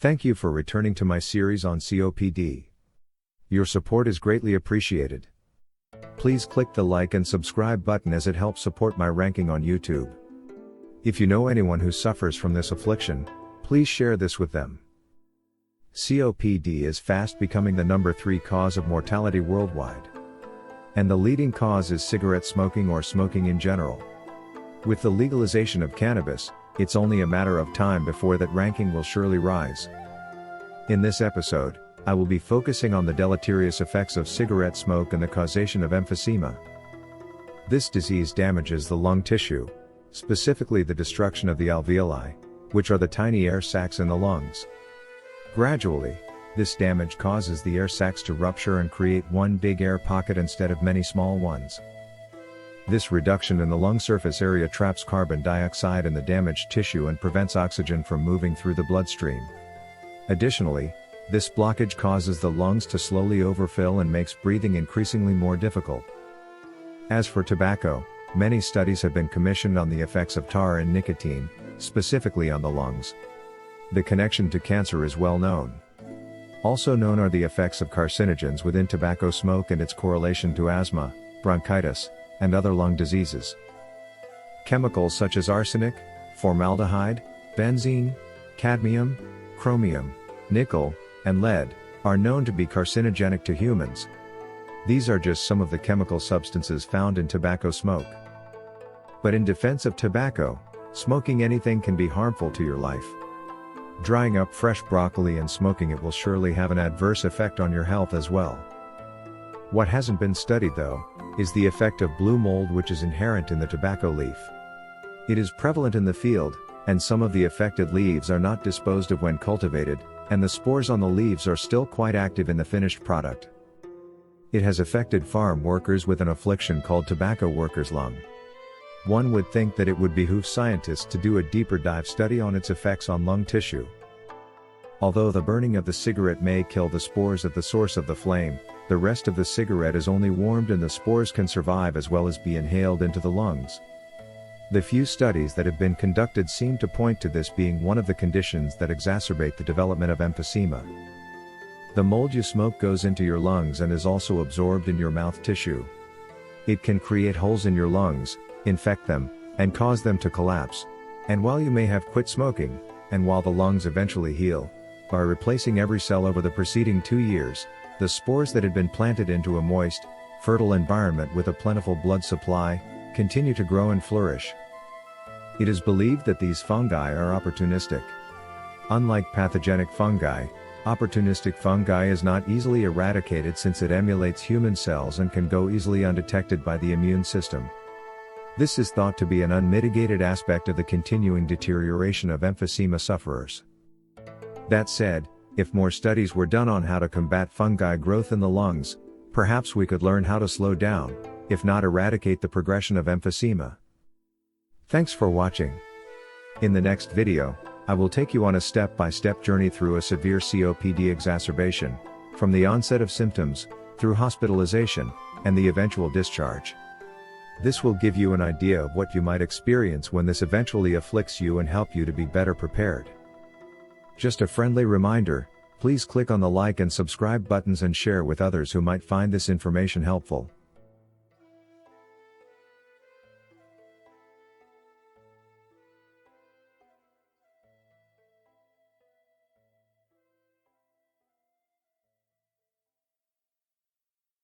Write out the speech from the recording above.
Thank you for returning to my series on COPD. Your support is greatly appreciated. Please click the like and subscribe button as it helps support my ranking on YouTube. If you know anyone who suffers from this affliction, please share this with them. COPD is fast becoming the number 3 cause of mortality worldwide. And the leading cause is cigarette smoking or smoking in general. With the legalization of cannabis, it's only a matter of time before that ranking will surely rise. In this episode, I will be focusing on the deleterious effects of cigarette smoke and the causation of emphysema. This disease damages the lung tissue, specifically the destruction of the alveoli, which are the tiny air sacs in the lungs. Gradually, this damage causes the air sacs to rupture and create one big air pocket instead of many small ones. This reduction in the lung surface area traps carbon dioxide in the damaged tissue and prevents oxygen from moving through the bloodstream. Additionally, this blockage causes the lungs to slowly overfill and makes breathing increasingly more difficult. As for tobacco, many studies have been commissioned on the effects of tar and nicotine, specifically on the lungs. The connection to cancer is well known. Also known are the effects of carcinogens within tobacco smoke and its correlation to asthma, bronchitis, and other lung diseases. Chemicals such as arsenic, formaldehyde, benzene, cadmium, chromium, nickel, and lead are known to be carcinogenic to humans. These are just some of the chemical substances found in tobacco smoke. But in defense of tobacco, smoking anything can be harmful to your life. Drying up fresh broccoli and smoking it will surely have an adverse effect on your health as well. What hasn't been studied though, is the effect of blue mold, which is inherent in the tobacco leaf. It is prevalent in the field, and some of the affected leaves are not disposed of when cultivated, and the spores on the leaves are still quite active in the finished product. It has affected farm workers with an affliction called tobacco worker's lung. One would think that it would behoove scientists to do a deeper dive study on its effects on lung tissue. Although the burning of the cigarette may kill the spores at the source of the flame, the rest of the cigarette is only warmed and the spores can survive as well as be inhaled into the lungs. The few studies that have been conducted seem to point to this being one of the conditions that exacerbate the development of emphysema. The mold you smoke goes into your lungs and is also absorbed in your mouth tissue. It can create holes in your lungs, infect them, and cause them to collapse. And while you may have quit smoking, and while the lungs eventually heal, by replacing every cell over the preceding 2 years, the spores that had been planted into a moist, fertile environment with a plentiful blood supply, continue to grow and flourish. It is believed that these fungi are opportunistic. Unlike pathogenic fungi, opportunistic fungi is not easily eradicated since it emulates human cells and can go easily undetected by the immune system. This is thought to be an unmitigated aspect of the continuing deterioration of emphysema sufferers. That said, if more studies were done on how to combat fungi growth in the lungs, perhaps we could learn how to slow down, if not eradicate, the progression of emphysema. Thanks for watching. In the next video, I will take you on a step-by-step journey through a severe COPD exacerbation, from the onset of symptoms, through hospitalization, and the eventual discharge. This will give you an idea of what you might experience when this eventually afflicts you and help you to be better prepared. Just a friendly reminder, please click on the like and subscribe buttons and share with others who might find this information helpful.